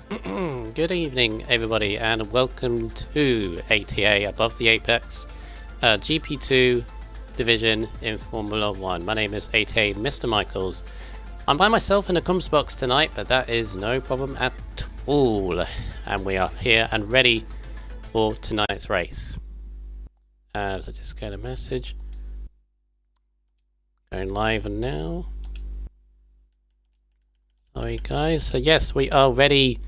Good evening, everybody, and welcome to ATA Above the Apex, GP2 Division in Formula 1. My name is ATA Mr. Michaels. I'm by myself in the comms box tonight, but that is no problem at all. And we are here and ready for tonight's race. As I just get a message. Going live now. Sorry guys, so yes, we are ready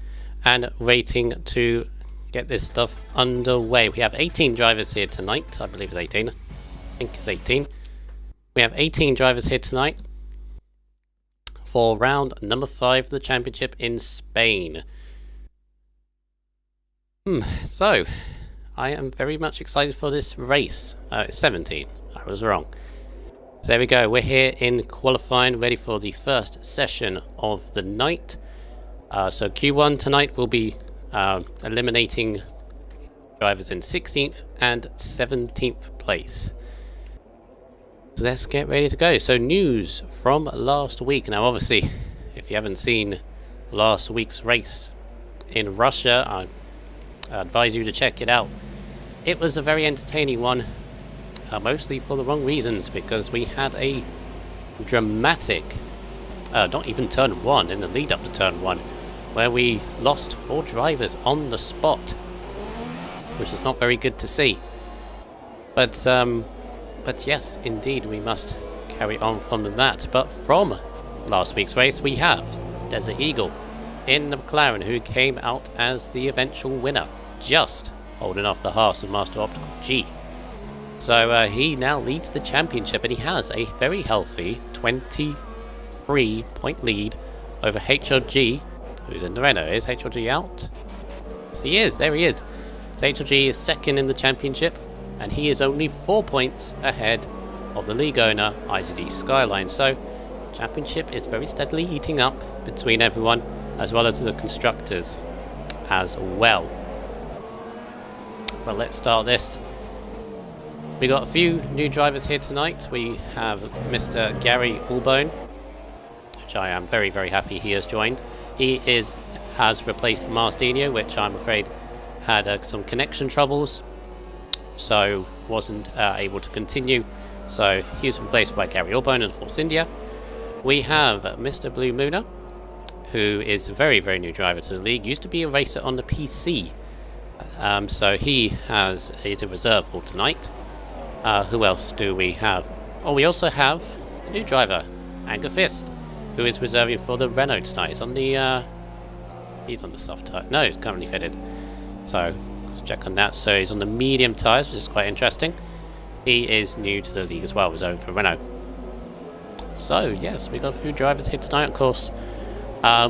and waiting to get this stuff underway. We have 18 drivers here tonight. I believe it's 18. I think it's 18. We have 18 drivers here tonight for round number 5 of the championship in Spain. So, I am very much excited for this race. It's 17. I was wrong. So there we go. We're here in qualifying, ready for the first session of the night. So Q1 tonight will be eliminating drivers in 16th and 17th place. So let's get ready to go. So news from last week. Now obviously, if you haven't seen last week's race in Russia, I advise you to check it out. It was a very entertaining one, mostly for the wrong reasons, because we had a dramatic, not even turn 1, in the lead up to turn 1, where we lost 4 drivers on the spot, which is not very good to see. But yes, indeed, we must carry on from that. But from last week's race, we have Desert Eagle in the McLaren, who came out as the eventual winner, just holding off the Haas and Master Optical G. So he now leads the championship, and he has a very healthy 23-point lead over HLG, who's in the Renault. Is HLG out? Yes, he is. There he is. So HLG is second in the championship, and he is only 4 points ahead of the league owner, IGD Skyline. So championship is very steadily heating up between everyone, as well as the constructors as well. Well, let's start this. We got a few new drivers here tonight. We have Mr. Gary Allbone, which I am very, very happy he has joined. He has replaced Martinho, which I'm afraid had some connection troubles, so wasn't able to continue. So he's replaced by Gary Allbone in Force India. We have Mr. Blue Mooner, who is a very, very new driver to the league. Used to be a racer on the PC, so he is a reserve for tonight. Who else do we have? Oh, we also have a new driver, Anger Fist, who is reserving for the Renault tonight. He's on the soft tire. No, it's currently fitted. So let's check on that. So he's on the medium tires, which is quite interesting. He is new to the league as well, reserving for Renault. So yes, we got a few drivers here tonight. Of course,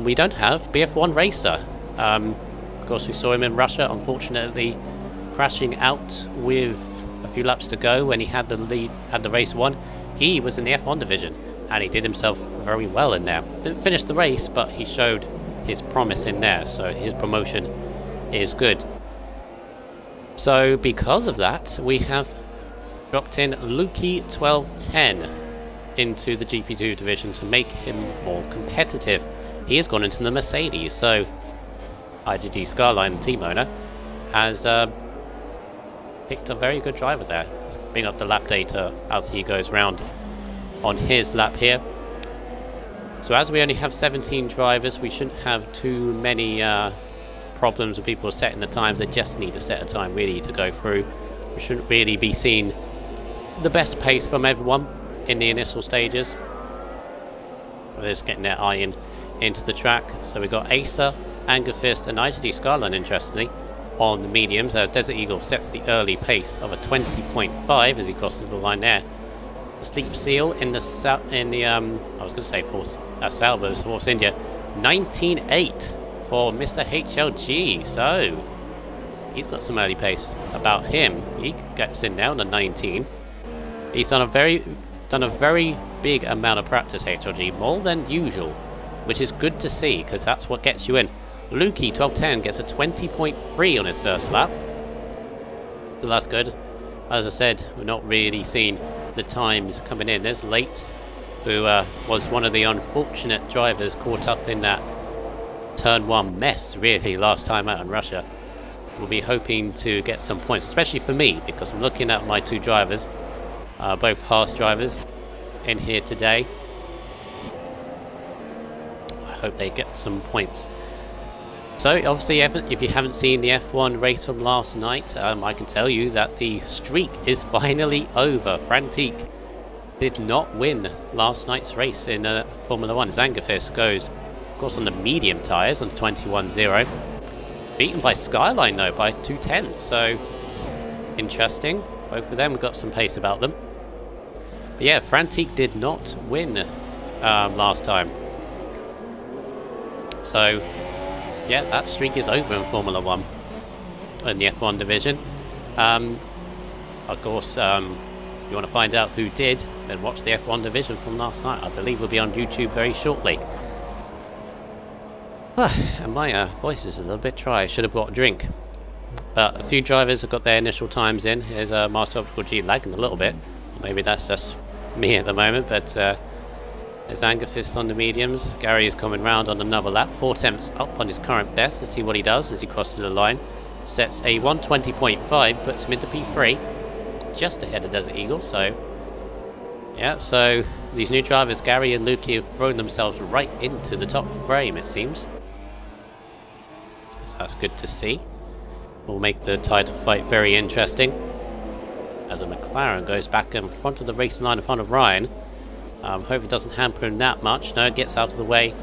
we don't have BF1 racer. Of course, we saw him in Russia, unfortunately crashing out with a few laps to go when he had the lead, had the race won. He was in the F1 division, and he did himself very well in there. Didn't finish the race, but he showed his promise in there, so his promotion is good. So because of that, we have dropped in Lukey1210 into the GP2 division to make him more competitive. He has gone into the Mercedes, so IGT Skyline team owner has picked a very good driver there. He's bring up the lap data as he goes round on his lap here. So as we only have 17 drivers, we shouldn't have too many problems with people setting the times. They just need to set a time really to go through. We shouldn't really be seeing the best pace from everyone in the initial stages. They're just getting their eye into the track. So we've got Acer, Anger Fist and IGD Skyline, interestingly, on the mediums. Desert Eagle sets the early pace of a 20.5 as he crosses the line there. The Sleep Seal in the I was going to say Salvo's Force India, 19.8 for Mr. HLG. So he's got some early pace about him. He gets in now on the 19. He's done a very big amount of practice, HLG, more than usual, which is good to see because that's what gets you in. Lukey1210 gets a 20.3 on his first lap, so that's good. As I said, we're not really seeing the times coming in. There's Lates, who was one of the unfortunate drivers caught up in that turn 1 mess really last time out in Russia. We'll be hoping to get some points, especially for me, because I'm looking at my 2 drivers, both Haas drivers in here today. I hope they get some points. So obviously, if you haven't seen the F1 race from last night, I can tell you that the streak is finally over. Frantic did not win last night's race in Formula 1. Zangiefis goes, of course, on the medium tyres on 21.0. Beaten by Skyline, though, by 2/10. So, interesting. Both of them got some pace about them. But yeah, Frantic did not win last time. So, yeah, that streak is over in Formula 1 in the F1 division. Of course, if you want to find out who did, then watch the F1 division from last night. I believe will be on YouTube very shortly. And my voice is a little bit dry. I should have brought a drink. But a few drivers have got their initial times in. Here's Master Optical G lagging a little bit. Maybe that's just me at the moment, but there's Zangiefis on the mediums. Gary is coming round on another lap. 4 tenths up on his current best. Let's see what he does as he crosses the line. Sets a 120.5, puts him into P3. Just ahead of Desert Eagle, so... yeah, so these new drivers, Gary and Lukey, have thrown themselves right into the top frame, it seems. So that's good to see. Will make the title fight very interesting. As a McLaren goes back in front of the racing line in front of Ryan. Hope it doesn't hamper him that much. No, it gets out of the way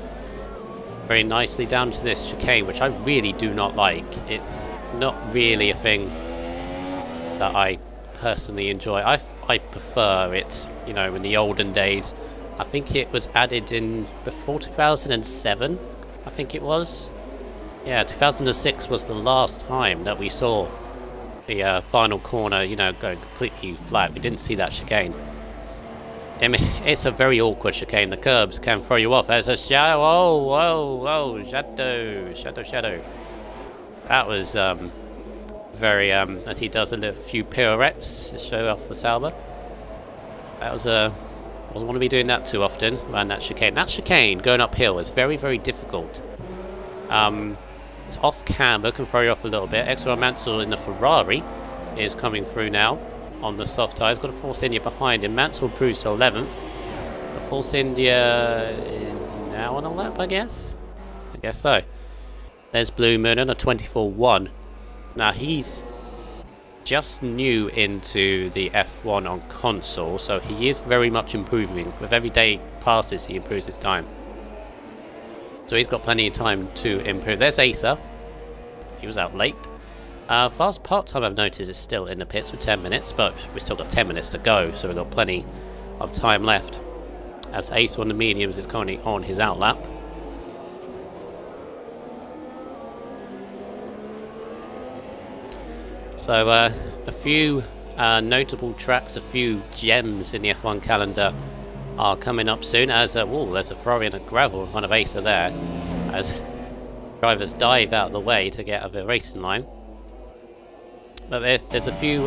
very nicely down to this chicane, which I really do not like. It's not really a thing that I personally enjoy. I prefer it, you know, in the olden days. I think it was added in before 2007, I think it was. Yeah, 2006 was the last time that we saw the final corner, you know, go completely flat. We didn't see that chicane. I mean, it's a very awkward chicane. The curbs can throw you off. There's a shadow. Oh, whoa, whoa, shadow. That was very, as he does a few pirouettes to show off the Sauber. That was I don't want to be doing that too often around that chicane. That chicane going uphill is very, very difficult. It's off camber, can throw you off a little bit. Extra Mansell in the Ferrari is coming through now on the soft tyres. Got a Force India behind him. Mansell improves to 11th. The Force India is now on a lap, I guess. I guess so. There's Blue Moon on a 24.1. Now he's just new into the F1 on console, so he is very much improving. With every day passes, he improves his time. So he's got plenty of time to improve. There's Asa. He was out late. Fast part time, I've noticed, is still in the pits with 10 minutes, but we've still got 10 minutes to go, so we've got plenty of time left. As Asa on the mediums is currently on his outlap. So a few notable tracks, a few gems in the F1 calendar are coming up soon. As there's a Ferrari and a gravel in front of Asa there, as drivers dive out of the way to get out of the racing line. But there's a few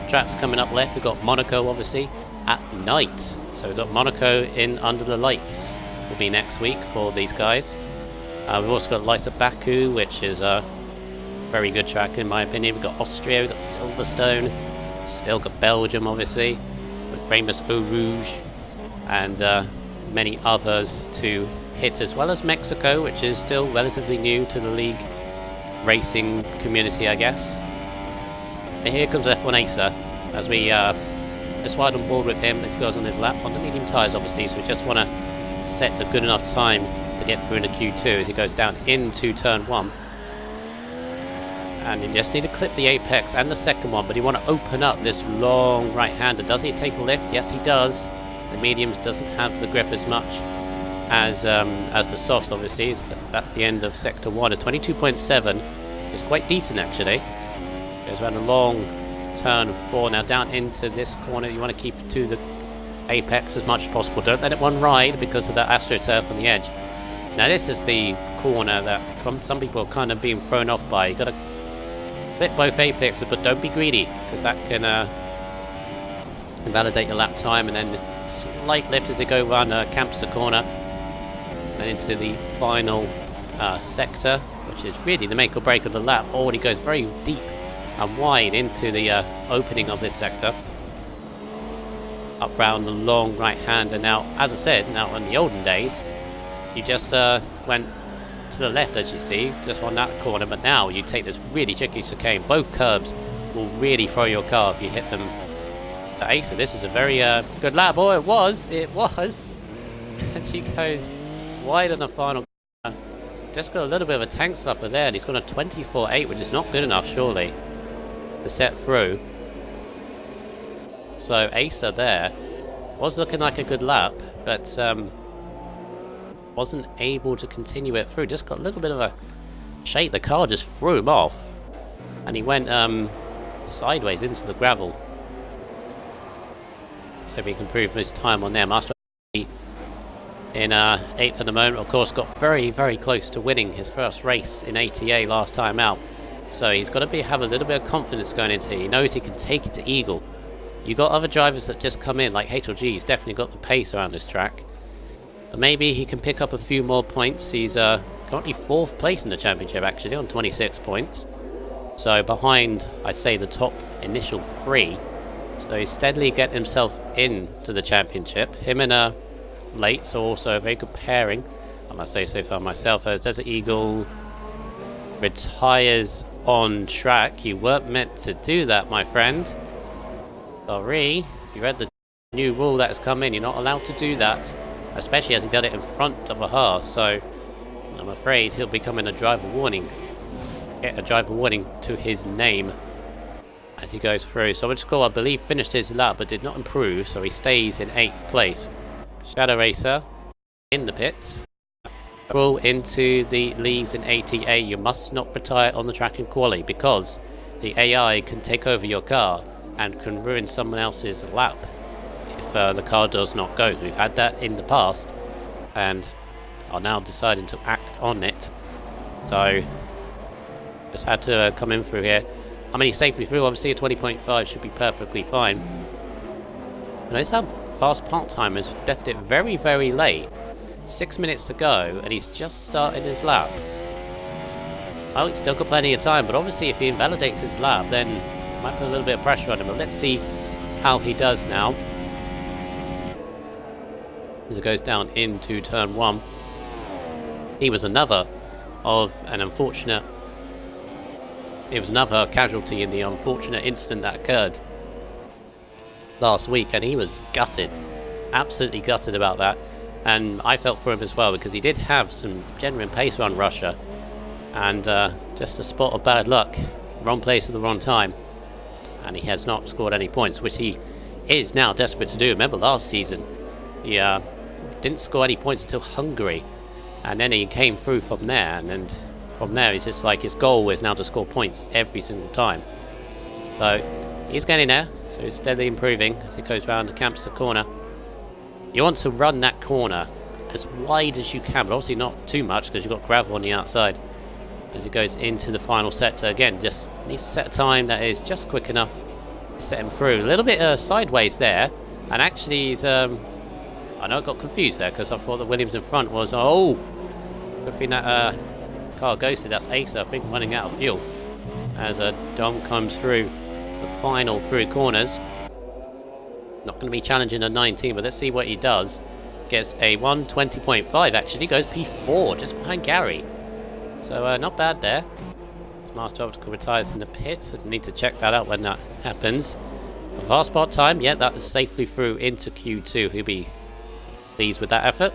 tracks coming up left. We've got Monaco, obviously, at night. So we've got Monaco in under the lights. Will be next week for these guys. We've also got Lights of Baku, which is a very good track in my opinion. We've got Austria, we've got Silverstone, still got Belgium, obviously, the famous Eau Rouge, and many others to hit, as well as Mexico, which is still relatively new to the league racing community, I guess. And here comes F1 Asa as we let's ride on board with him. Let's go on his lap on the medium tyres, obviously, so we just want to set a good enough time to get through into Q2 as he goes down into turn 1. And you just need to clip the apex and the second one, but you want to open up this long right-hander. Does he take a lift? Yes, he does. The mediums doesn't have the grip as much as the softs, obviously. That's the end of sector 1. A 22.7 is quite decent, actually. Goes around a long turn 4. Now down into this corner, you want to keep to the apex as much as possible. Don't let it one ride because of that AstroTurf on the edge. Now this is the corner that some people are kind of being thrown off by. You've got to clip both apexes, but don't be greedy, because that can invalidate your lap time. And then slight lift as they go around Campster corner and into the final sector, which is really the make or break of the lap. Already goes very deep and wide into the opening of this sector. Up round the long right hander. Now, as I said, now in the olden days, you just went to the left, as you see, just on that corner, but now you take this really tricky chicane. Both curbs will really throw your car if you hit them. The Acer, this is a very good lap. Oh, it was, as he goes wide on the final corner. Just got a little bit of a tank stopper there, and he's got a 24.8, which is not good enough, surely, to set through. So Acer there was looking like a good lap, but wasn't able to continue it through. Just got a little bit of a shake. The car just threw him off, and he went sideways into the gravel. So he can improve his time on there. Master in 8th at the moment, of course, got very, very close to winning his first race in ATA last time out. So he's got to have a little bit of confidence going into here. He knows he can take it to Eagle. You've got other drivers that just come in, like HLG. He's definitely got the pace around this track. But maybe he can pick up a few more points. He's currently 4th place in the championship, actually, on 26 points. So behind, I'd say, the top initial 3. So he's steadily getting himself into the championship. Him and Late, so also a very good pairing, I must say so far myself. As Desert Eagle retires on track. You weren't meant to do that, my friend. Sorry. If you read the new rule that has come in, you're not allowed to do that. Especially as he did it in front of a Haas. So I'm afraid he'll be coming a driver warning. Get a driver warning to his name as he goes through. So Score, I believe, finished his lap but did not improve, so he stays in 8th place. Shadow Racer in the pits. Roll into the leagues in ATA. You must not retire on the track in quali, because the AI can take over your car and can ruin someone else's lap if the car does not go. We've had that in the past and are now deciding to act on it. So just had to come in through here. I mean, he's safely through. Obviously a 20.5 should be perfectly fine. Notice how fast part time has left it very, very late. 6 minutes to go and he's just started his lap. Well, he's still got plenty of time, but obviously if he invalidates his lap, then it might put a little bit of pressure on him. But let's see how he does now as it goes down into turn 1. He was another casualty in the unfortunate incident that occurred last week, and he was gutted, absolutely gutted about that. And I felt for him as well, because he did have some genuine pace around Russia, and just a spot of bad luck, wrong place at the wrong time, and he has not scored any points, which he is now desperate to do. Remember last season he didn't score any points until Hungary, and then he came through from there, and from there it's just like his goal is now to score points every single time. So he's getting there, so he's steadily improving as he goes round the Campster corner. You want to run that corner as wide as you can, but obviously not too much because you've got gravel on the outside. As he goes into the final sector, again, just needs to set a time that is just quick enough to set him through. A little bit sideways there, and actually he's, I know I got confused there because I thought that Williams in front was, oh, good thing that car ghosted. That's Acer, I think, running out of fuel as Dom comes through the final 3 corners. Not going to be challenging a 19, but let's see what he does. Gets a 1:20.5, actually. Goes P4, just behind Gary. So not bad there. As Master Optical retires in the pits. I need to check that out when that happens. A fast spot time, yeah, that is safely through into Q2. He'll be pleased with that effort.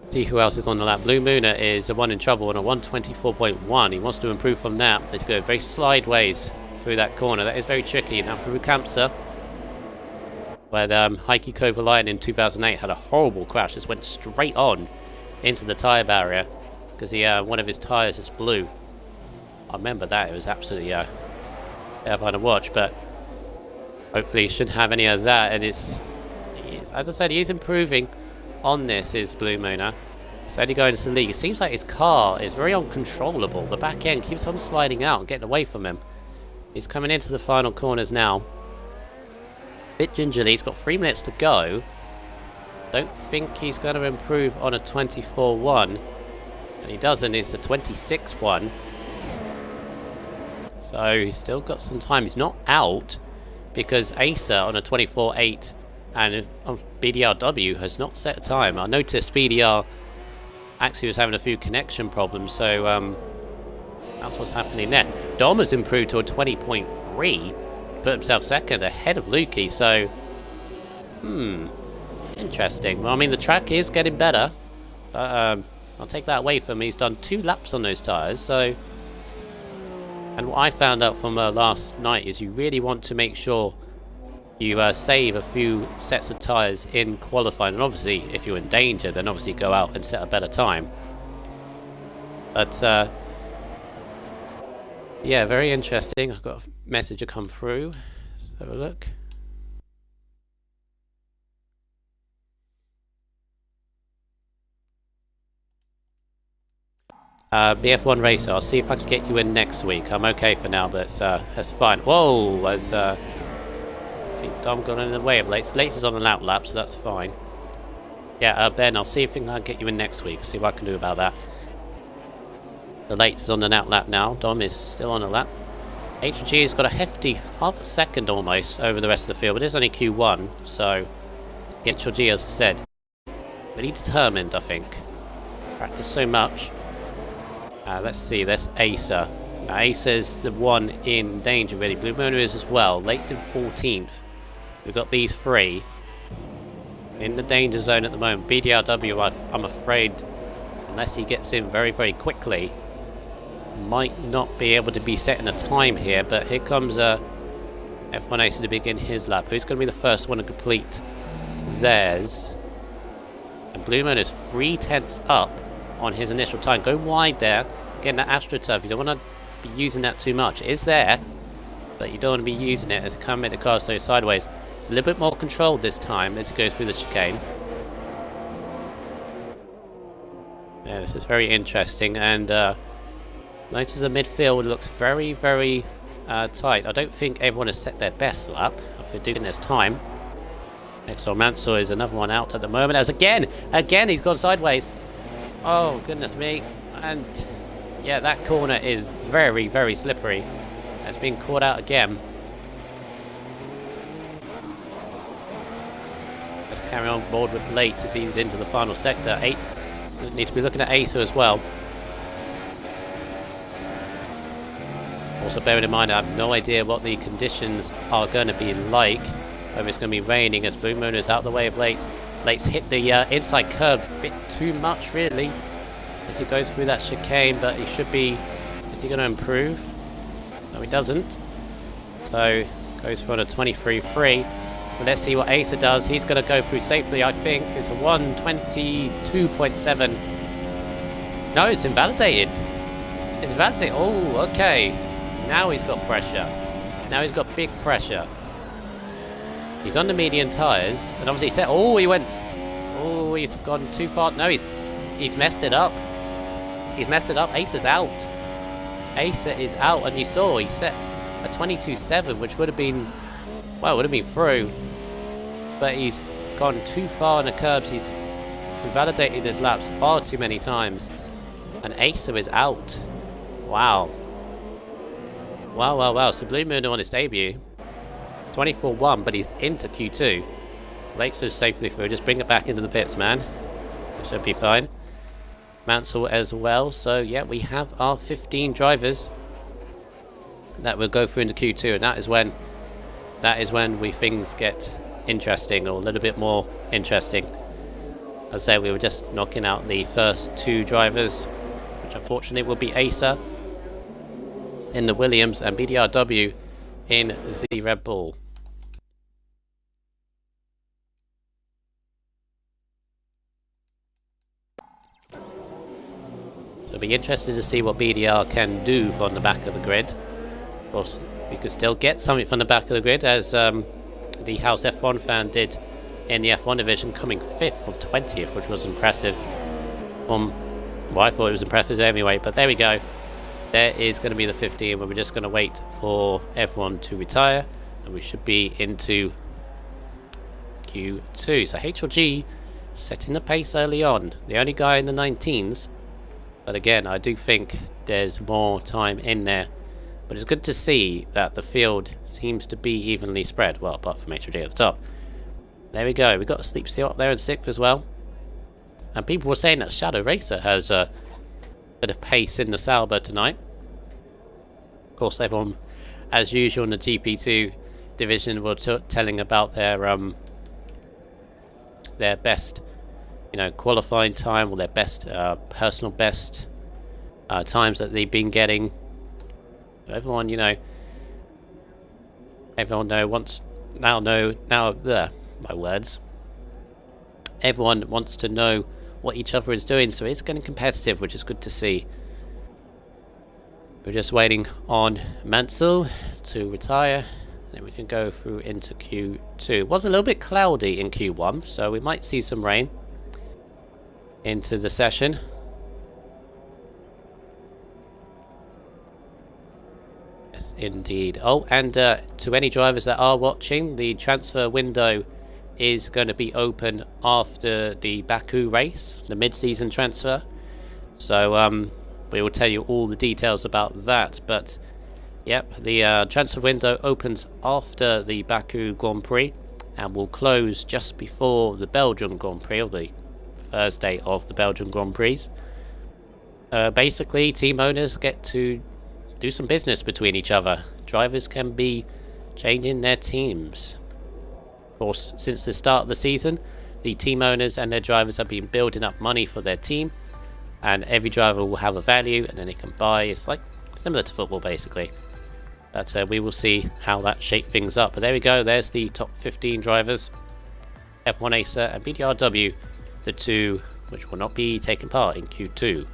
See who else is on the lap. Blue Mooner is the one in trouble on a 1:24.1. He wants to improve from that. Let's go very sideways through that corner. That is very tricky. Now through Campster, where Heikki Kovalainen in 2008 had a horrible crash. Just went straight on into the tyre barrier because one of his tyres just blew. I remember that. It was absolutely terrifying to watch, but hopefully he shouldn't have any of that. And it's as I said, he is improving on this, is Blue Mooner. Steady going to the league. It seems like his car is very uncontrollable. The back end keeps on sliding out and getting away from him. He's coming into the final corners now. A bit gingerly. He's got 3 minutes to go. Don't think he's going to improve on a 24-1. And he doesn't, it's a 26-1. So he's still got some time. He's not out because Acer on a 24-8 and BDRW has not set a time. I noticed BDR actually was having a few connection problems, so that's what's happening there. Dom has improved to a 20.3, put himself second ahead of Lukey, so interesting. Well, I mean, the track is getting better, but I'll take that away from him. He's done 2 laps on those tyres, so... And what I found out from last night is you really want to make sure you save a few sets of tyres in qualifying, and obviously if you're in danger then obviously go out and set a better time. But yeah, very interesting. I've got a message to come through. Let's have a look. BF1 Racer, I'll see if I can get you in next week. I'm okay for now, but that's fine. Whoa! I think Dom got in the way of Lates. Lates is on an out lap, so that's fine. Yeah, Ben, I'll see if I can get you in next week. See what I can do about that. The Lates is on an out lap now. Dom is still on a lap. HG has got a hefty half a second almost over the rest of the field, but it's only Q1, so against your G, as I said. But he's determined, I think. Practice so much. Let's see, that's Acer. Now, Acer's the one in danger, really. Blue Moon is as well. Late's in 14th. We've got these 3 in the danger zone at the moment. BDRW, I'm afraid, unless he gets in very, very quickly, might not be able to be setting a time here. But here comes F1 Acer to begin his lap. Who's going to be the first one to complete theirs? And Blue Moon is 3/10 up on his initial time. Go wide there. Again, that AstroTurf, you don't want to be using that too much. It is there, but you don't want to be using it as come in the car so sideways. It's a little bit more controlled this time as it goes through the chicane. Yeah, this is very interesting, and notice the midfield looks very, very tight. I don't think everyone has set their best lap if they're doing this time. Exor Mansour is another one out at the moment, as again he's gone sideways. Oh, goodness me. And yeah, that corner is very, very slippery. It's been caught out again. Let's carry on board with Lates as he's into the final sector. 8. Need to be looking at Acer as well. Also bearing in mind, I have no idea what the conditions are going to be like. Whether it's going to be raining as Blue Moon is out the way of Lates. Lates hit the inside curb a bit too much, really, as he goes through that chicane, but he should be... Is he going to improve? No, he doesn't. So, goes for a 23.3. But let's see what Acer does. He's going to go through safely, I think. It's a 1:22.7. No, it's invalidated. It's invalidated. Oh, okay. Now he's got pressure. Now he's got big pressure. He's on the medium tyres, and obviously he said, oh, he went, oh, he's gone too far. No, he's messed it up. He's messed it up. Acer's out. Acer is out, and you saw he set a 22.7, which would have been, well, would have been through. But he's gone too far on the curbs. He's invalidated his laps far too many times. And Acer is out. Wow. Wow, wow, wow. So Blue Moon on his debut. 24-1, but he's into Q2. Lates is safely through. Just bring it back into the pits, man. It should be fine. Mansell as well. So, yeah, we have our 15 drivers that will go through into Q2, and that is when things get interesting, or a little bit more interesting. As I say, we were just knocking out the first 2 drivers, which unfortunately will be Acer in the Williams and BDRW in the Red Bull. So it'll be interested to see what BDR can do from the back of the grid. Of course, we could still get something from the back of the grid, as the House F1 fan did in the F1 division, coming 5th from 20th, which was impressive. Well, I thought it was impressive anyway, but there we go. There is going to be the 15, where we're just going to wait for everyone to retire, and we should be into Q2. So HLG setting the pace early on. The only guy in the 19s. But again, I do think there's more time in there. But it's good to see that the field seems to be evenly spread. Well, apart from HOG at the top. There we go. We've got a Sleep Seal up there in 6th as well. And people were saying that Shadow Racer has a bit of pace in the Sauber tonight. Of course, everyone, as usual in the GP2 division, were telling about their best, qualifying time, or their best personal best times that they've been getting. Everyone, everyone my words. Everyone wants to know what each other is doing, so it's getting competitive, which is good to see. We're just waiting on Mansell to retire, then we can go through into Q2. It was a little bit cloudy in Q1, so we might see some rain into the session. Yes, indeed. Oh, and to any drivers that are watching, the transfer window is going to be open after the Baku race, the mid-season transfer. So we will tell you all the details about that. But yep, the transfer window opens after the Baku Grand Prix and will close just before the Belgian Grand Prix, or the Thursday of the Belgian Grand Prix. Basically, team owners get to do some business between each other. Drivers can be changing their teams. Of course, since the start of the season, the team owners and their drivers have been building up money for their team, and every driver will have a value, and then they can buy. It's like similar to football, basically. But we will see how that shapes things up. But there we go. There's the top 15 drivers: F1 Acer and BDRW, the two which will not be taking part in Q2.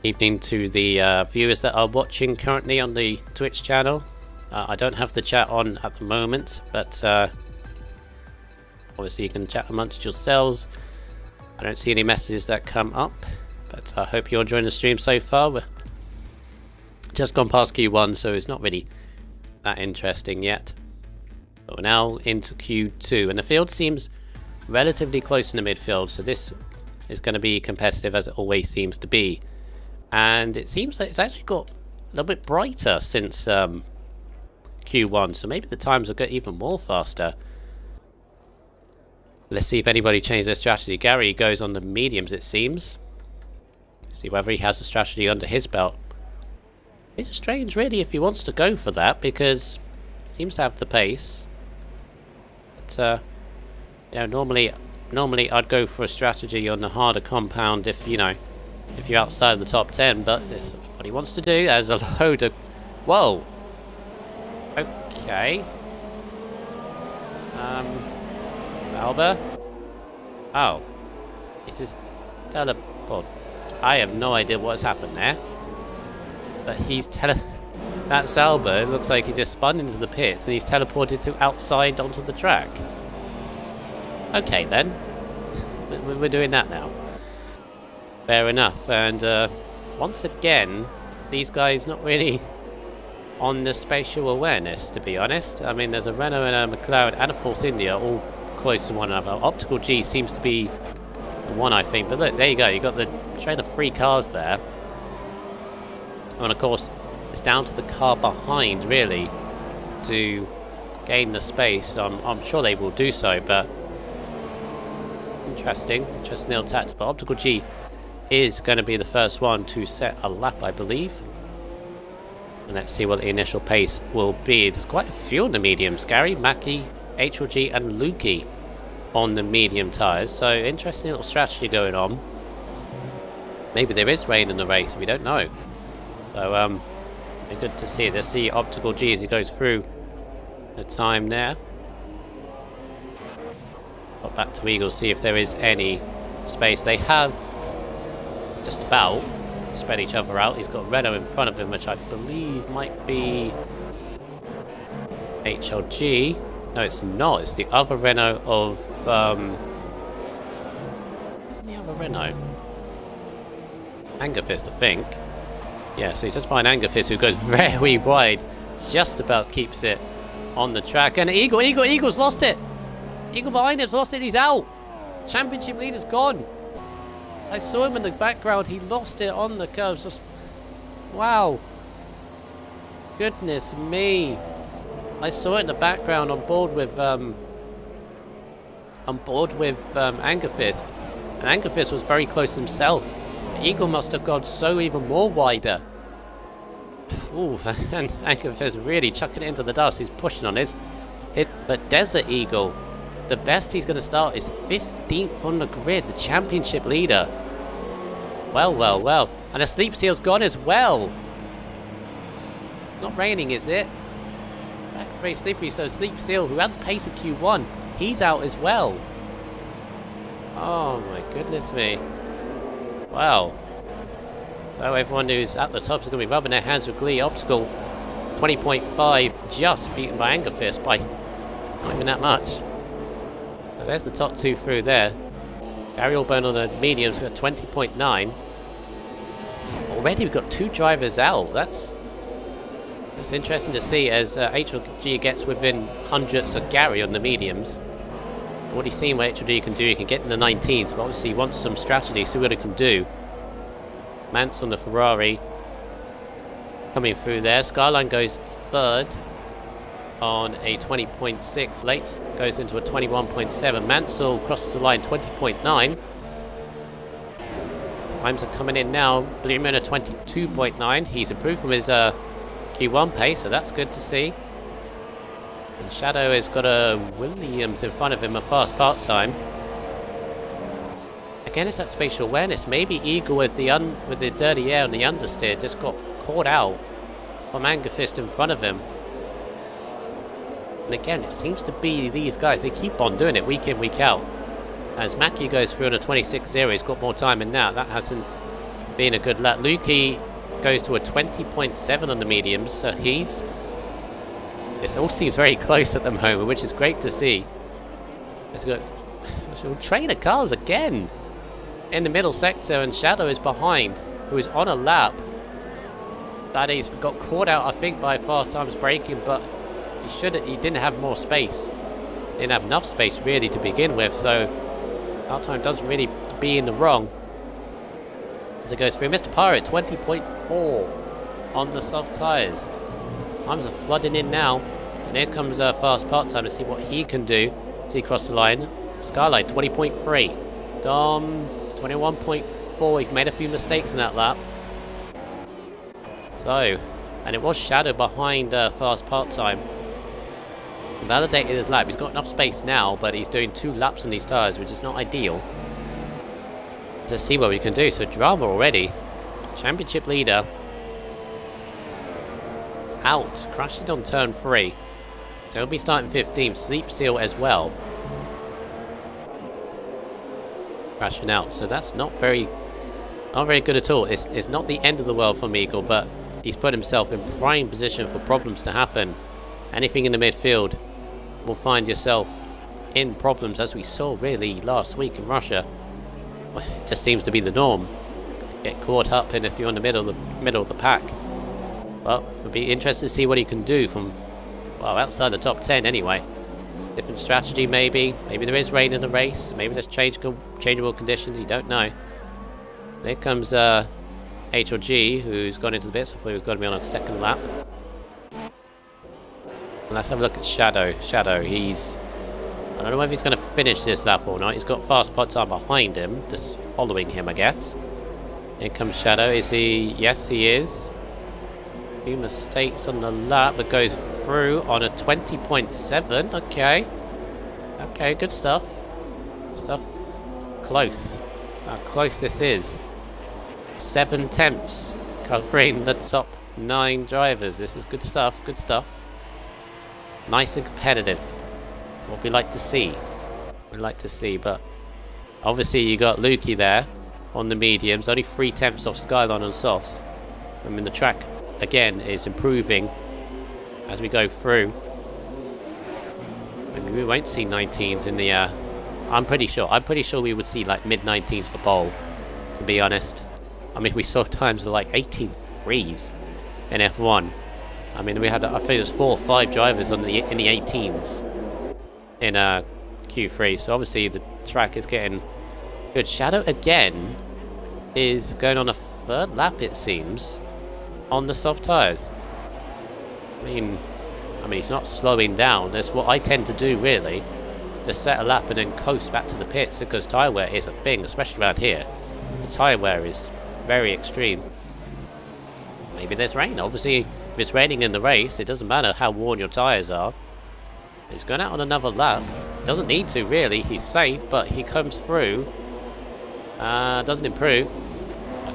Evening to the viewers that are watching currently on the Twitch channel. I don't have the chat on at the moment, but obviously you can chat amongst yourselves. I don't see any messages that come up, but I hope you're enjoying the stream so far. We're just gone past Q1, so it's not really that interesting yet. But we're now into Q2, and the field seems relatively close in the midfield, so this is going to be competitive, as it always seems to be. And it seems that it's actually got a little bit brighter since Q1, so maybe the times will get even more faster. Let's see if anybody changed their strategy. Gary goes on the mediums, it seems. See whether he has a strategy under his belt. It's strange, really, if he wants to go for that, because he seems to have the pace. But normally I'd go for a strategy on the harder compound if if you're outside the top 10, but it's what he wants to do. As a load of... Whoa! Okay. Sauber? Oh. It's his teleport. I have no idea what's happened there. But he's that Sauber, it looks like he just spun into the pits and he's teleported to outside onto the track. Okay then. We're doing that now. Fair enough. And once again, these guys not really on the spatial awareness, to be honest. I mean, there's a Renault and a McLaren and a Force India all close to one another. Optical G seems to be the one, I think. But look, there you go. You've got the train of 3 cars there. And of course, it's down to the car behind, really, to gain the space. I'm sure they will do so, but interesting little tactic. But Optical G is going to be the first one to set a lap, I believe. And let's see what the initial pace will be. There's quite a few on the mediums. Gary, Mackie, HLG and Lukey on the medium tyres. So interesting little strategy going on. Maybe there is rain in the race, we don't know. So good to see. Let's see Optical G as he goes through the time there. Got back to Eagle, see if there is any space. They have just about spread each other out. He's got Renault in front of him, which I believe might be HLG. No, it's not. It's the other Renault of... Isn't the other Renault? Angerfist, I think. Yeah, so he's just behind Angerfist, who goes very wide. Just about keeps it on the track. And Eagle's lost it. Eagle behind him's lost it. He's out. Championship leader's gone. I saw him in the background. He lost it on the curves. Just, wow. Goodness me. I saw it in the background on board with Angerfist. And Angerfist was very close himself. The Eagle must have gone so even more wider. Ooh, and Angerfist really chucking it into the dust. He's pushing on his hit. But Desert Eagle, the best he's going to start is 15th on the grid, the championship leader. Well. And the Sleep Seal's gone as well. Not raining, is it? That's very slippery. So Sleep Seal, who had pace in Q1, he's out as well. Oh my goodness me. Wow. So everyone who's at the top is going to be rubbing their hands with glee. Obstacle 20.5 just beaten by Angerfist by not even that much. So there's the top two through there. Gary Allburn on the medium's got 20.9. Already we've got 2 drivers out. That's interesting to see as HLG gets within hundreds of Gary on the mediums. Already seen what HLG can do. He can get in the 19s, but obviously he wants some strategy, see what he can do. Mance on the Ferrari coming through there. Skyline goes third on a 20.6. Late goes into a 21.7. Mansell crosses the line 20.9. Times are coming in now. Blumen a 22.9. He's improved from his Q1 pace, so that's good to see. And Shadow has got a Williams in front of him, a fast part-time. Again, it's that spatial awareness. Maybe Eagle with the dirty air and the understeer just got caught out from Angerfist in front of him. And again, it seems to be these guys. They keep on doing it week in, week out. As Mackie goes through on a 26.0, he's got more time in now. That hasn't been a good lap. Lukey goes to a 20.7 on the mediums, so this all seems very close at the moment, which is great to see. Let's go. Train of cars again in the middle sector, and Shadow is behind, who is on a lap. That he's got caught out, I think, by Fast Times braking, but he didn't have more space. Didn't have enough space really to begin with, so Hard Time doesn't really be in the wrong. As it goes through, Mr. Pirate 20.4 on the soft tyres. Times are flooding in now, and here comes Fast Part-Time to see what he can do. See cross the line. Skyline 20.3. Dom 21.4. He's made a few mistakes in that lap. So, and it was Shadow behind Fast Part-Time. Validated his lap. He's got enough space now, but he's doing 2 laps on these tyres, which is not ideal. Let's see what we can do. So drama already. Championship leader out, crashing on turn 3. So he'll be starting 15th. Sleep Seal as well, crashing out. So that's not very good at all. It's not the end of the world for Eagle, but he's put himself in prime position for problems to happen. Anything in the midfield will find yourself in problems, as we saw really last week in Russia. It just seems to be the norm. Get caught up in if you're in the middle of the pack. Well, it'll be interesting to see what he can do from, well, outside the top 10 anyway. Different strategy maybe. Maybe there is rain in the race. Maybe there's changeable conditions. You don't know. Here comes HLG, who's gone into the bits. I thought he was going to be on a second lap. And let's have a look at Shadow. I don't know whether he's going to finish this lap or not. He's got Fast Pot Time behind him, just following him, I guess. Here comes Shadow. Is he? Yes, he is. A few mistakes on the lap, but goes through on a 20.7. Okay, good stuff. Close. How close this is. 7 attempts covering the top 9 drivers. This is good stuff. Nice and competitive. That's what we like to see. But obviously you got Lukey there on the mediums, only 3 tenths off Skyline on softs. I mean, the track again is improving as we go through. I mean, we won't see 19s in the I'm pretty sure we would see like mid 19s for pole, to be honest. I mean, we saw times of like 18.3s in F1. I mean, we had, I think it was 4 or 5 drivers on the in the 18s in Q3, so obviously the track is getting good. Shadow again is going on a 3rd lap, it seems, on the soft tyres. I mean, he's not slowing down. That's what I tend to do, really. Just set a lap and then coast back to the pits, because tyre wear is a thing, especially around here. The tyre wear is very extreme. Maybe there's rain. Obviously, if it's raining in the race, it doesn't matter how worn your tyres are. He's going out on another lap. Doesn't need to, really. He's safe, but he comes through. Doesn't improve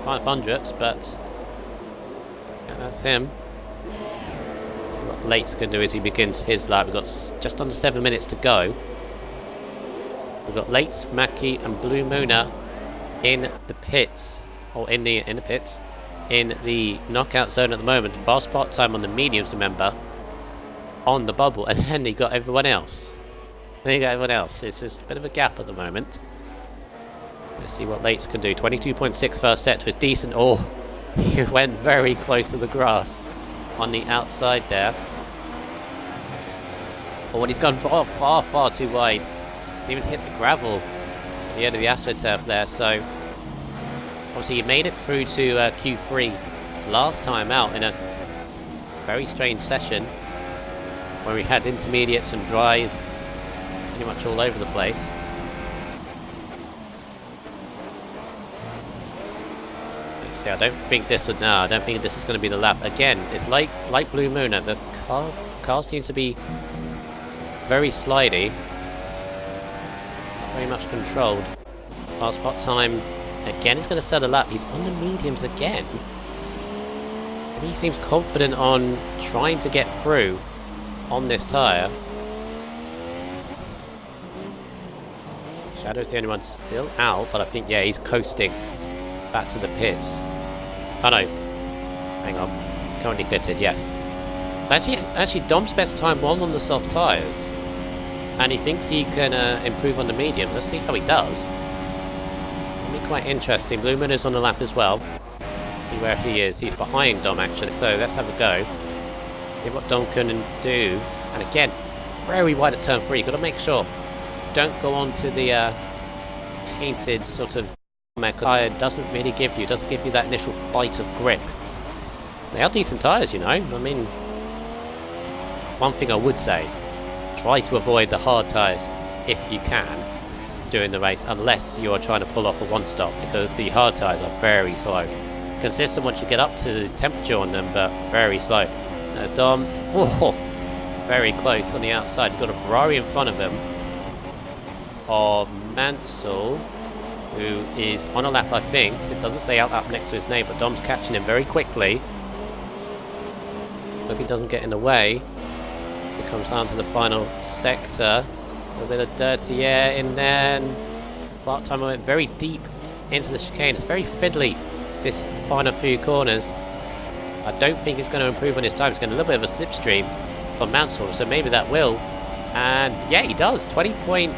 by 500ths, but yeah, that's him. See what Late's going to do as he begins his lap. We've got just under 7 minutes to go. We've got Lates, Mackie, and Blue Mooner in the pits, or in the pits, in the knockout zone at the moment. Fast part time on the mediums, remember, on the bubble, and then you got everyone else. Then you got everyone else. It's just a bit of a gap at the moment. Let's see what Lates can do. 22.6 first set was decent. Oh, he went very close to the grass on the outside there. Oh, and he's gone far too wide. He's even hit the gravel at the end of the AstroTurf there. So obviously he made it through to Q3 last time out in a very strange session where we had intermediates and dries pretty much all over the place. Let's see, I don't think this is going to be the lap. Again, it's like Blue Mooner. The car seems to be very slidey, not very much controlled. Last spot time. Again, he's going to set a lap. He's on the mediums again. Maybe he seems confident on trying to get through on this tyre. Shadow's the only one still out, but I think, yeah, he's coasting back to the pits. Oh no. Hang on. Currently fitted, yes. Actually, Dom's best time was on the soft tyres. And he thinks he can improve on the medium. Let's see how he does. Quite interesting. Blue Moon is on the lap as well. See where he is. He's behind Dom, actually. So let's have a go. See what Dom can do. And again, very wide at turn 3. Got to make sure. Don't go on to the painted sort of tyre. Doesn't give you that initial bite of grip. They are decent tyres, you know. I mean, one thing I would say, try to avoid the hard tyres if you can during the race, unless you are trying to pull off a one stop, because the hard tyres are very slow. Consistent once you get up to the temperature on them, but very slow. There's Dom. Oh, very close on the outside. You've got a Ferrari in front of him of Mansell, who is on a lap, I think. It doesn't say out lap next to his name, but Dom's catching him very quickly. Hope he doesn't get in the way. It comes down to the final sector. A bit of dirty air in there, and part time went very deep into the chicane. It's very fiddly, this final few corners. I don't think he's going to improve on his time. He's getting a little bit of a slipstream from Mansell, so maybe that will. And yeah, he does. 20 point.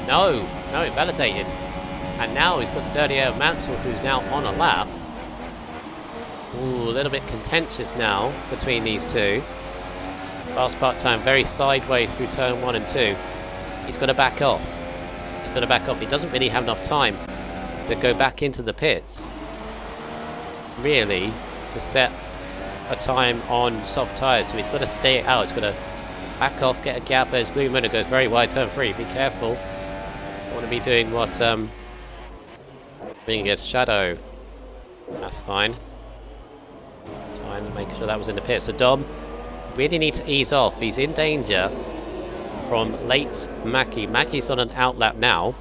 No, invalidated. And now he's got the dirty air of Mansell, who's now on a lap. Ooh, a little bit contentious now between these two. Last part time, very sideways through turn 1 and 2. He's got to back off. He doesn't really have enough time to go back into the pits, really, to set a time on soft tyres. So he's got to stay out. He's got to back off, get a gap as Blue Moon goes very wide, turn 3. Be careful. Don't want to be doing what being against Shadow. That's fine. That's fine. Making sure that was in the pit. So Dom really needs to ease off. He's in danger from late Mackie. Mackie's on an outlap now.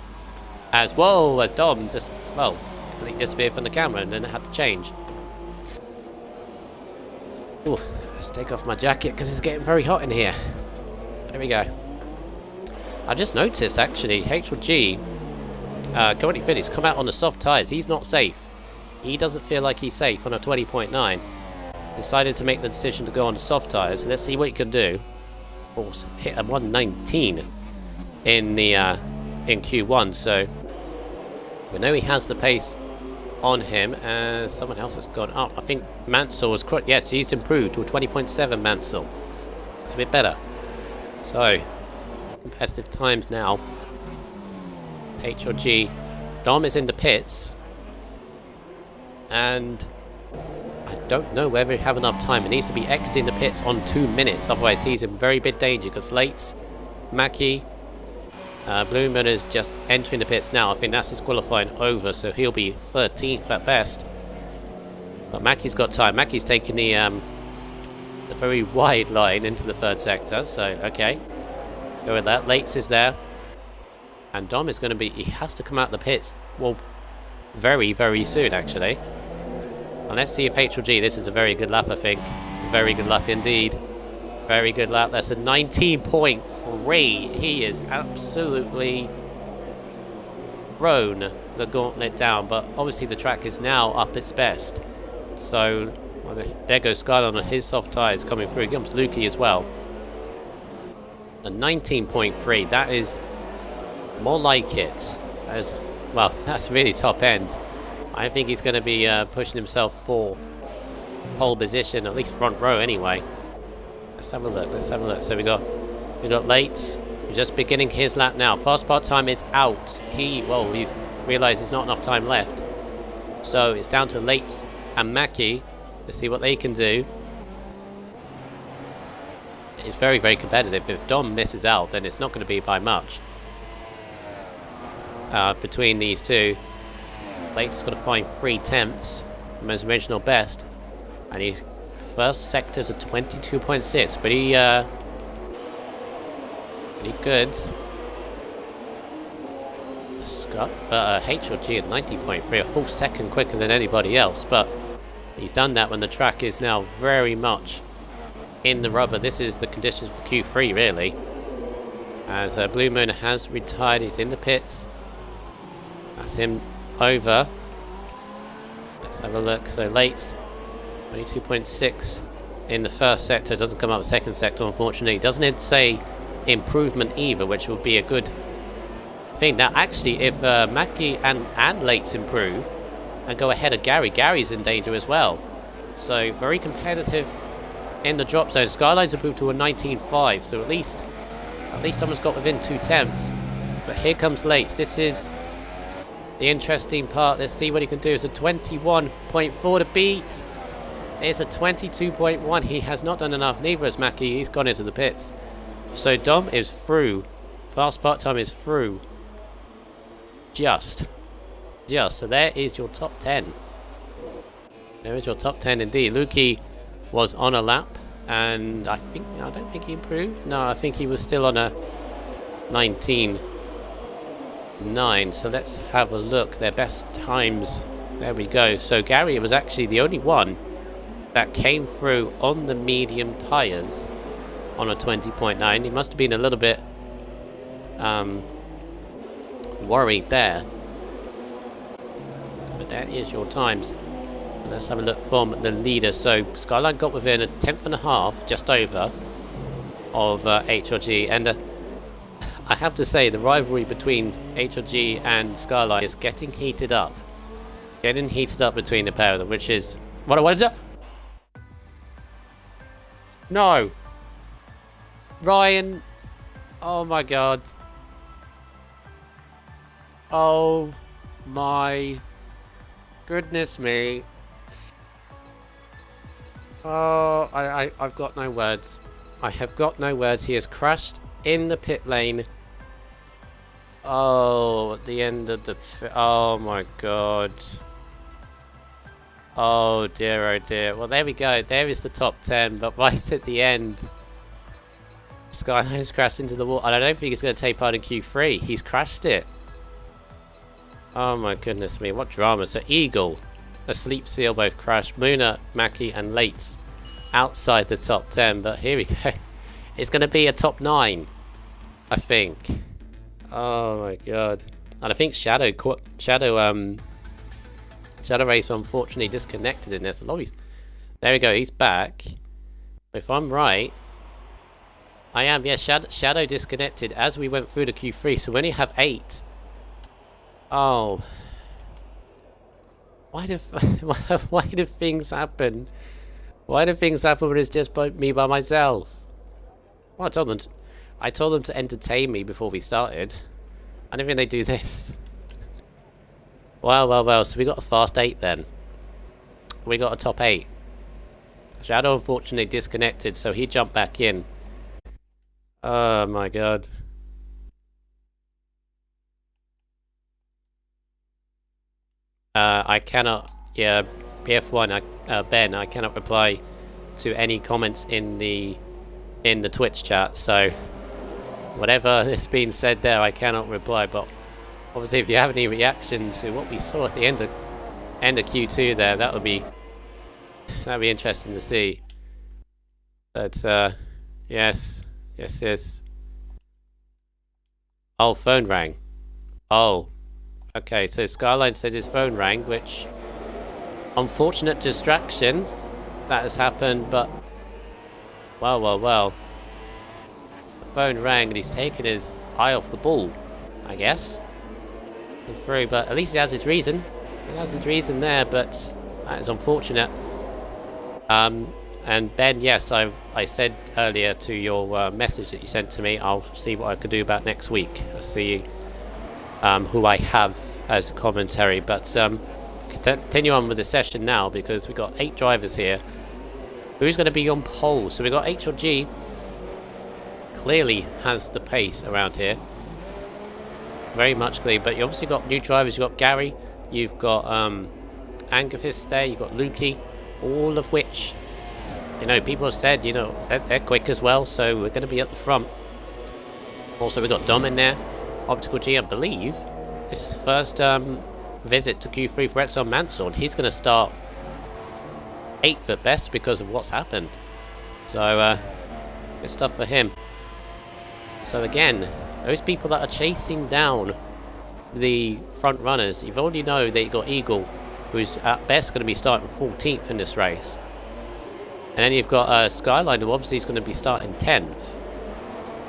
As Dom just, completely disappeared from the camera and then it had to change. Ooh, let's take off my jacket because it's getting very hot in here. There we go. I just noticed, actually, HLG, currently finished, come out on the soft tyres. He's not safe. He doesn't feel like he's safe on a 20.9. Decided to make the decision to go on the soft tyres. So let's see what he can do. Also hit a 119 in the in Q1, so we know he has the pace on him, as someone else has gone up. I think Mansell was yes, he's improved to a 20.7 Mansell. It's a bit better. So, competitive times now. HLG. Dom is in the pits. And I don't know whether he have enough time. It needs to be exiting the pits on 2 minutes. Otherwise, he's in very big danger because Lates, Mackie, Blumen is just entering the pits now. I think that's his qualifying over, so he'll be 13th at best. But Mackie's got time. Mackie's taking the very wide line into the third sector, so okay. Go with that. Lates is there. And Dom is going to be... He has to come out of the pits, well, very, very soon, actually. And let's see if HLG... This is a very good lap, I think. Very good lap indeed. Very good lap. That's a 19.3. He is absolutely thrown the gauntlet down. But obviously the track is now up its best. So, well, there goes Skyline on his soft tyres coming through. Here comes Lukey as well. A 19.3. That is more like it. As well, that's really top end. I think he's going to be pushing himself for pole position, at least front row anyway. Let's have a look. Let's have a look. So we got Lates. We're just beginning his lap now. Fast part time is out. He's realised there's not enough time left. So it's down to Lates and Mackie. Let's see what they can do. It's very, very competitive. If Dom misses out, then it's not going to be by much. Between these two, Lates has got to find 3 tenths from his original best, and he's first sector to 22.6. Pretty good. Scott, but HLG at 90.3, a full second quicker than anybody else. But he's done that when the track is now very much in the rubber. This is the conditions for Q3, really. As Blue Moon has retired, he's in the pits. That's him over. Let's have a look. So Lates, 22.6 in the first sector. Doesn't come up second sector, unfortunately. Doesn't it say improvement either, which would be a good thing. Now, actually, if Mackie and Lates improve and go ahead of Gary, Gary's in danger as well. So very competitive in the drop zone. Skyline's improved to a 19.5, so at least someone's got within 2 tenths. But here comes Lates. This is the interesting part. Let's see what he can do. It's a 21.4 to beat. It's a 22.1. He has not done enough. Neither has Mackie. He's gone into the pits. So Dom is through. Fast part time is through. Just. So there is your top 10. There is your top 10 indeed. Lukey was on a lap, and I don't think he improved. No, I think he was still on a 19.9. So let's have a look. Their best times. There we go. So Gary was actually the only one that came through on the medium tyres on a 20.9. He must have been a little bit worried there. But that is your times. And let's have a look from the leader. So Skyline got within a 10.5, just over, of HLG. And I have to say, the rivalry between HLG and Skyline is getting heated up. Getting heated up between the pair of them, which is... What is that? No! Ryan! Oh my god. Oh my goodness me. Oh, I've got no words. I have got no words. He has crashed in the pit lane. Oh, at the end of the... Oh my god. Oh dear, oh dear. Well, there we go. There is the top 10. But right at the end, Skyline's crashed into the wall. And I don't think he's going to take part in Q3. He's crashed it. Oh my goodness me. What drama. So Eagle, a Sleep Seal both crashed. Muna, Mackie and Lates outside the top 10. But here we go. It's going to be a top 9, I think. Oh my god. And I think Shadow Racer unfortunately disconnected in this. There we go, he's back. If I'm right, I am. Yes, Shadow disconnected as we went through the Q3, so we only have 8. Oh. Why do why do things happen? Why do things happen when it's just me by myself? Well, I told them to entertain me before we started. I don't think they do this. Well. So we got a fast 8 then. We got a top 8. Shadow unfortunately disconnected, so he jumped back in. Oh my god. I cannot. Yeah, PF1. Ben, I cannot reply to any comments in the Twitch chat. So whatever is being said there, I cannot reply. But obviously, if you have any reaction to what we saw at the end of Q2 there, that'd be interesting to see. But yes. Oh, phone rang. Oh, okay. So Skyline said his phone rang, which unfortunate distraction that has happened. But well. The phone rang and he's taken his eye off the ball, I guess. And through, but at least he has his reason. He has his reason there, but that is unfortunate. And Ben, yes, I said earlier to your message that you sent to me, I'll see what I can do about next week. I'll see who I have as commentary. But continue on with the session now, because we've got 8 drivers here. Who's going to be on pole? So we've got HLG. Clearly has the pace around here. Very much clear. But you obviously got new drivers. You've got Gary. You've got Angafis there. You've got Lukey. All of which, you know, people have said, you know, they're quick as well, so we're going to be at the front. Also, we've got Dom in there. Optical G, I believe, this is his first visit to Q3 for Exxon Mansell. He's going to start 8th at best because of what's happened. So, good stuff for him. So again, those people that are chasing down the front runners, you've already know that you've got Eagle, who's at best going to be starting 14th in this race. And then you've got Skyline, who obviously is going to be starting 10th.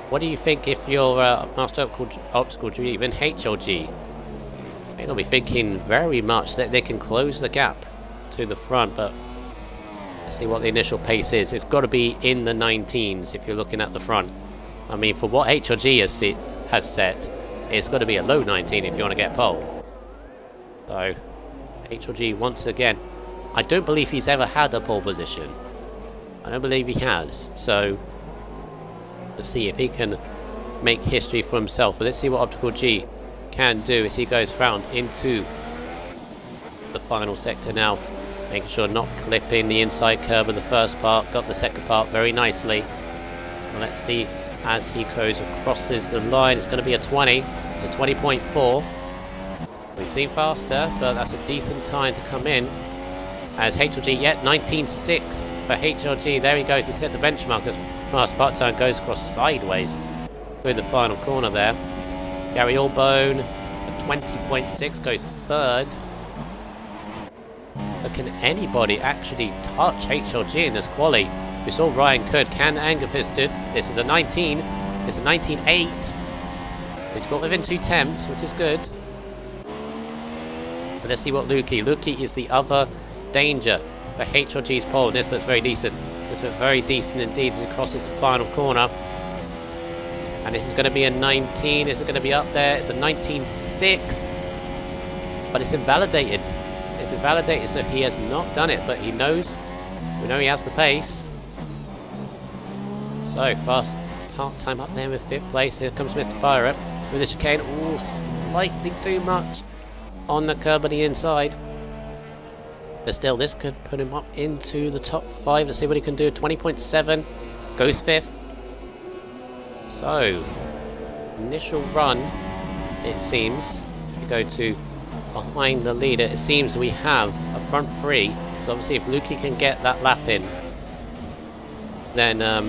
What do you think if you're Master Optical G, even HLG? They're going to be thinking very much that they can close the gap to the front, but let's see what the initial pace is. It's got to be in the 19s if you're looking at the front. I mean, for what HLG has set, it's got to be a low 19 if you want to get pole. So HLG once again, I don't believe he's ever had a pole position. I don't believe he has. So let's see if he can make history for himself. But let's see what Optical G can do as he goes round into the final sector now, making sure not clipping the inside curve of the first part. Got the second part very nicely. And let's see as he goes crosses the line. It's going to be a 20, a 20.4. We've seen faster, but that's a decent time to come in. As HLG, yet 19.6 for HLG. There he goes. He set the benchmark as fast part time goes across sideways through the final corner there. Gary Allbone, a 20.6 goes third. But can anybody actually touch HLG in this quali? We saw Ryan could. Can Angafist do? This is a 19. It's a 19.8. It's got within 2 temps, which is good. But let's see what Lukey. Lukey is the other danger for HLG's pole. This looks very decent. This looks very decent indeed as it crosses the final corner. And this is going to be a 19. Is it going to be up there? It's a 19.6. But it's invalidated. It's invalidated, so he has not done it. But he knows. We know he has the pace. So fast part-time up there with 5th place. Here comes Mr. Pirate through the chicane. Ooh, slightly too much on the curb on the inside. But still, this could put him up into the top 5. Let's see what he can do. 20.7 goes 5th. So, initial run, it seems. If you go to behind the leader, it seems we have a front 3. So obviously, if Lukey can get that lap in, then I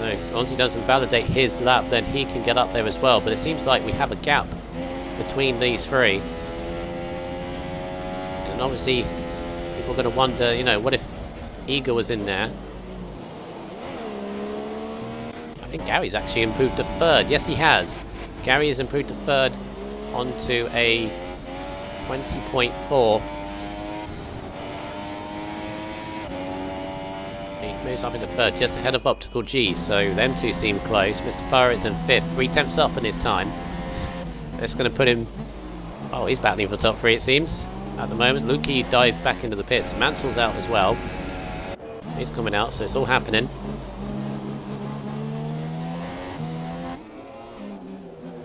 don't know, as long as he doesn't validate his lap, then he can get up there as well. But it seems like we have a gap between these 3. And obviously, people are going to wonder, you know, what if Eagle was in there? I think Gary's actually improved to 3rd. Yes, he has. Gary has improved to 3rd onto a 20.4. moves up into third, just ahead of Optical G, so them two seem close. Mr. Pirate's in fifth, 3 tenths up in his time. That's going to put him... Oh, he's battling for top 3 it seems. At the moment, Lukey dives back into the pits. Mansell's out as well. He's coming out, so it's all happening.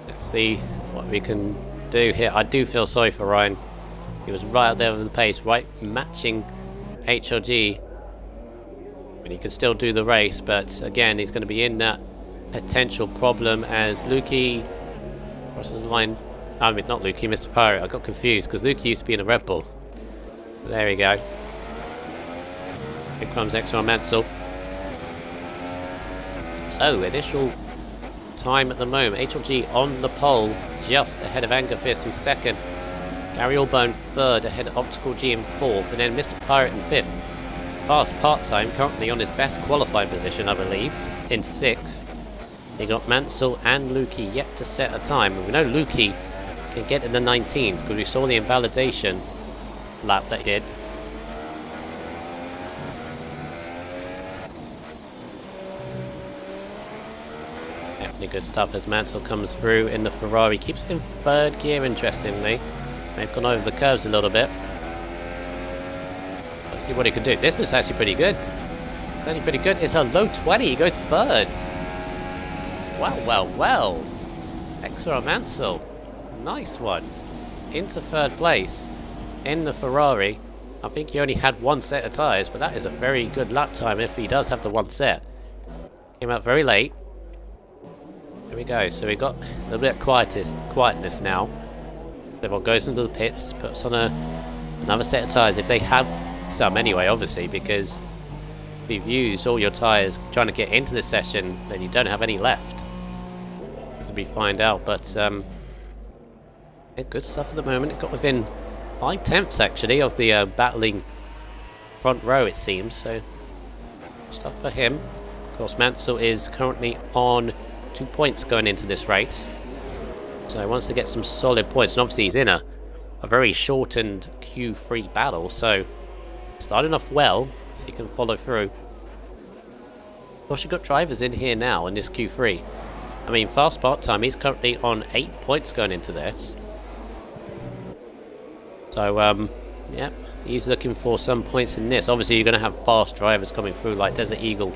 Let's see what we can do here. I do feel sorry for Ryan. He was right up there with the pace, right matching HLG. And he can still do the race, but again, he's going to be in that potential problem as Lukey... What's his line? I mean, not Lukey, Mr. Pirate. I got confused because Lukey used to be in a Red Bull. There we go. Here comes Exor Mansell. So, initial time at the moment. HLG on the pole, just ahead of Angerfist, who's second. Gary Allbone third, ahead of Optical G in fourth, and then Mr. Pirate in fifth. Fast part-time, currently on his best qualifying position, I believe, in sixth. You got Mansell and Lukey yet to set a time. And we know Lukey can get in the 19s because we saw the invalidation lap that he did. Definitely good stuff as Mansell comes through in the Ferrari. Keeps it in third gear, interestingly. They've gone over the curves a little bit. Let's see what he can do. This is actually pretty good. Pretty good. It's a low 20. He goes third. Well. Exor Mansell. Nice one. Into third place in the Ferrari. I think he only had one set of tyres, but that is a very good lap time if he does have the one set. Came out very late. Here we go. So we got a little bit of quietness now. Everyone goes into the pits, puts on another set of tyres if they have some anyway, obviously, because if you've used all your tyres trying to get into this session, then you don't have any left, as we find out. But yeah, good stuff at the moment. It got within 5 tenths actually of the battling front row, it seems, so stuff for him. Of course, Mansell is currently on 2 points going into this race, so he wants to get some solid points, and obviously he's in a very shortened Q3 battle, so starting off well, so he can follow through. Of course, you've got drivers in here now in this Q3. I mean, fast part time, he's currently on 8 points going into this. So, yeah, he's looking for some points in this. Obviously, you're going to have fast drivers coming through like Desert Eagle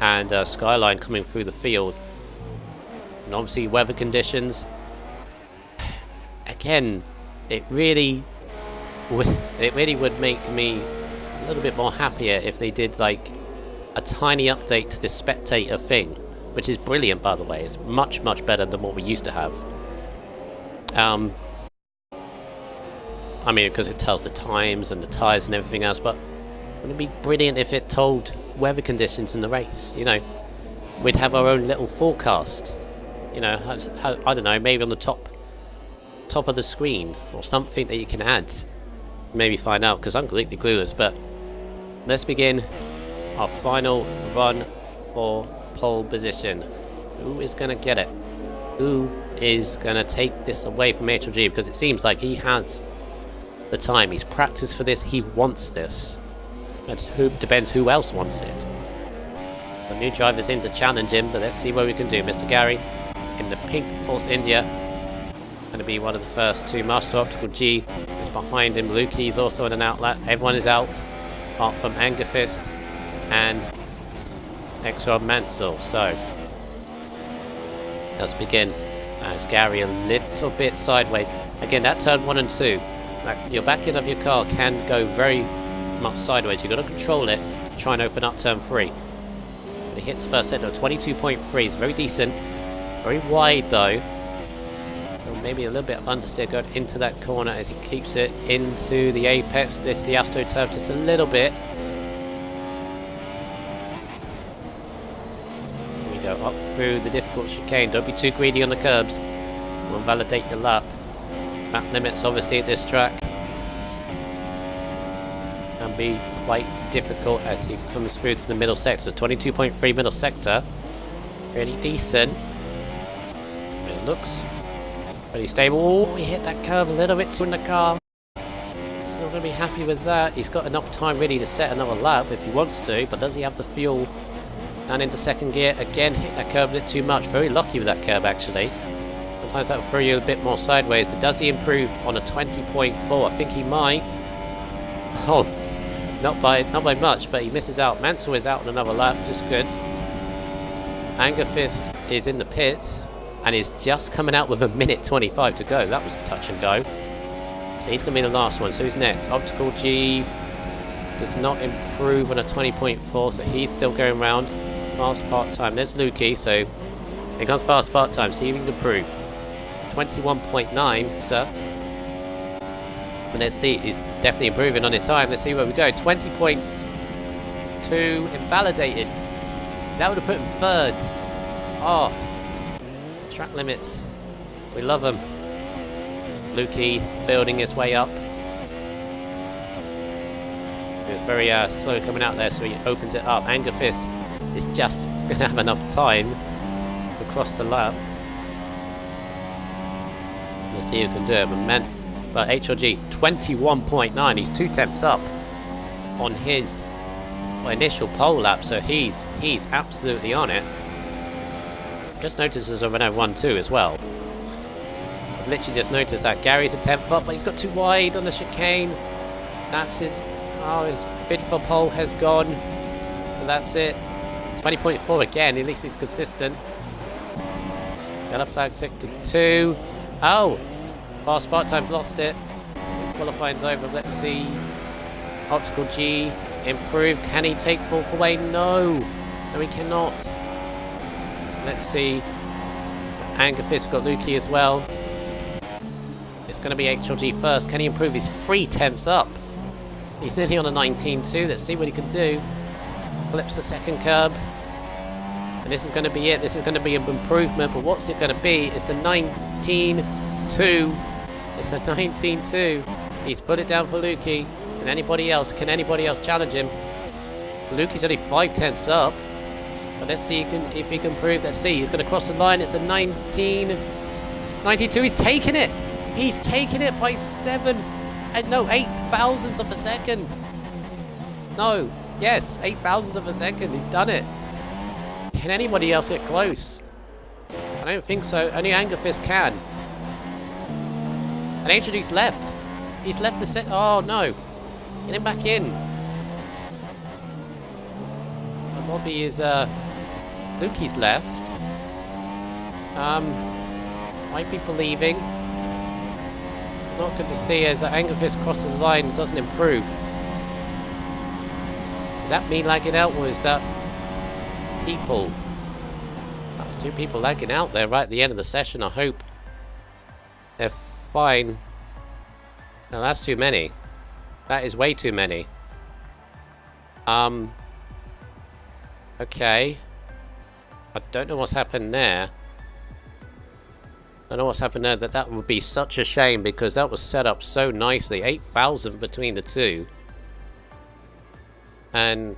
and Skyline coming through the field. And obviously, weather conditions. Again, it really would make me a little bit more happier if they did like a tiny update to this spectator thing, which is brilliant, by the way. It's much better than what we used to have. I mean, because it tells the times and the tyres and everything else, but wouldn't it be brilliant if it told weather conditions in the race? You know, we'd have our own little forecast. You know, I don't know, maybe on the top of the screen or something that you can add. Maybe find out, because I'm completely clueless. But let's begin our final run for pole position. Who is going to get it? Who is going to take this away from HLG? Because it seems like he has the time. He's practiced for this. He wants this. It depends who else wants it. The new driver's in to challenge him, but let's see what we can do. Mr. Gary in the pink Force India. Going to be one of the first two. Master Optical G is behind him. Lukey's also in an outlet. Everyone is out, apart from Angerfist and Exor Mansell. So let's begin. As Gary a little bit sideways. Again, that turn 1 and 2. Your back end of your car can go very much sideways. You've got to control it. Try and open up turn 3. He hits the first sector, 22.3. It's very decent. Very wide though. Maybe a little bit of understeer going into that corner as he keeps it into the apex. This is the AstroTurf just a little bit. We go up through the difficult chicane. Don't be too greedy on the curbs. We'll validate the lap. Lap limits obviously at this track can be quite difficult as he comes through to the middle sector. 22.3 middle sector. Really decent. It looks pretty stable. Oh, we hit that curb a little bit too in the car. He's not going to be happy with that. He's got enough time really to set another lap if he wants to, but does he have the fuel? And into second gear, again hit that curb a bit too much. Very lucky with that curb actually. Sometimes that will throw you a bit more sideways, but does he improve on a 20.4? I think he might. Oh, not by much, but he misses out. Mansell is out on another lap, just good. Angerfist is in the pits and is just coming out with a minute 25 to go. That was touch and go. So he's going to be the last one. So who's next? Optical G does not improve on a 20.4, so he's still going round. Fast part-time. There's Lukey, so here comes fast part-time. See if he can improve. 21.9, sir. And let's see, he's definitely improving on his time. Let's see where we go. 20.2 invalidated. That would have put him third. Oh, track limits. We love them. Lukey building his way up. He was very slow coming out there, so he opens it up. Angerfist is just going to have enough time to cross the lap. Let's see who can do it. But HLG 21.9. He's 2 tenths up on his initial pole lap, so he's absolutely on it. Just noticed there's a Renault 1-2 as well. I've literally just noticed that Gary's a 10th up, but he's got too wide on the chicane. That's his. Oh, his bid for pole has gone. So that's it. 20.4 again. At least he's consistent. Yellow flag sector 2. Oh, fast part time's lost it. His qualifying's over. Let's see. Optical G improve. Can he take fourth away? No. No, he cannot. Let's see. Angerfist got Lukey as well. It's going to be HLG first. Can he improve? He's 3 tenths up. He's nearly on a 19.2. Let's see what he can do. Flips the second curb. And this is going to be it. This is going to be an improvement. But what's it going to be? It's a 19.2. It's a 19.2. He's put it down for Lukey. And anybody else? Can anybody else challenge him? Lukey's only 5 tenths up. But let's see if he can prove. Let's see. He's going to cross the line. It's a 19.92. He's taken it. He's taken it by 7. No, 8 thousandths of a second. No. Yes, 8 thousandths of a second. He's done it. Can anybody else get close? I don't think so. Only Angerfist can. And HLG's left. He's left the set. Oh, no. Get him back in. And Bobby is, Lukey's left. Might be believing. Not good to see as Angerfist crosses the line and doesn't improve. Is that me lagging out, or is that people? That was 2 people lagging out there right at the end of the session. I hope they're fine. No, that's too many. That is way too many. Okay. I don't know what's happened there. I don't know what's happened there. That would be such a shame because that was set up so nicely. 8,000 between the two. And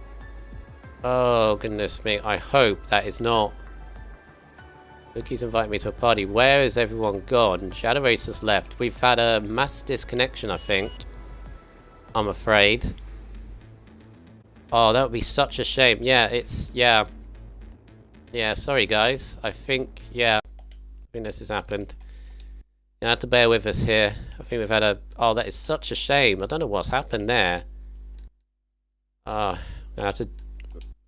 oh goodness me, I hope that is not. Lookie's inviting me to a party. Where is everyone gone? Shadow Racer's left. We've had a mass disconnection, I think. I'm afraid. Oh, that would be such a shame. Yeah, it's yeah. Yeah, sorry guys. I think this has happened. You have to bear with us here. I think we've had a. Oh, that is such a shame. I don't know what's happened there. I have to.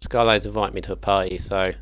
Skyline's invite me to a party, so.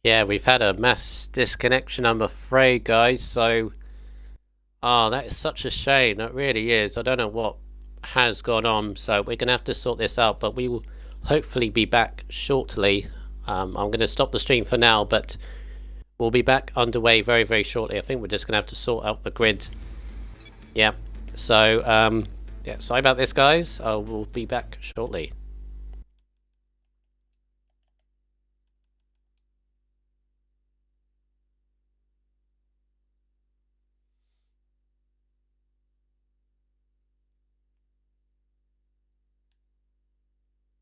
Yeah, we've had a mass disconnection, I'm afraid, guys, so. Oh, that is such a shame. That really is. I don't know what has gone on, so we're going to have to sort this out, but we will hopefully be back shortly. I'm going to stop the stream for now, but We'll be back underway very, very shortly. I think we're just going to have to sort out the grid. Yeah. So, yeah, sorry about this, guys. I will be back shortly.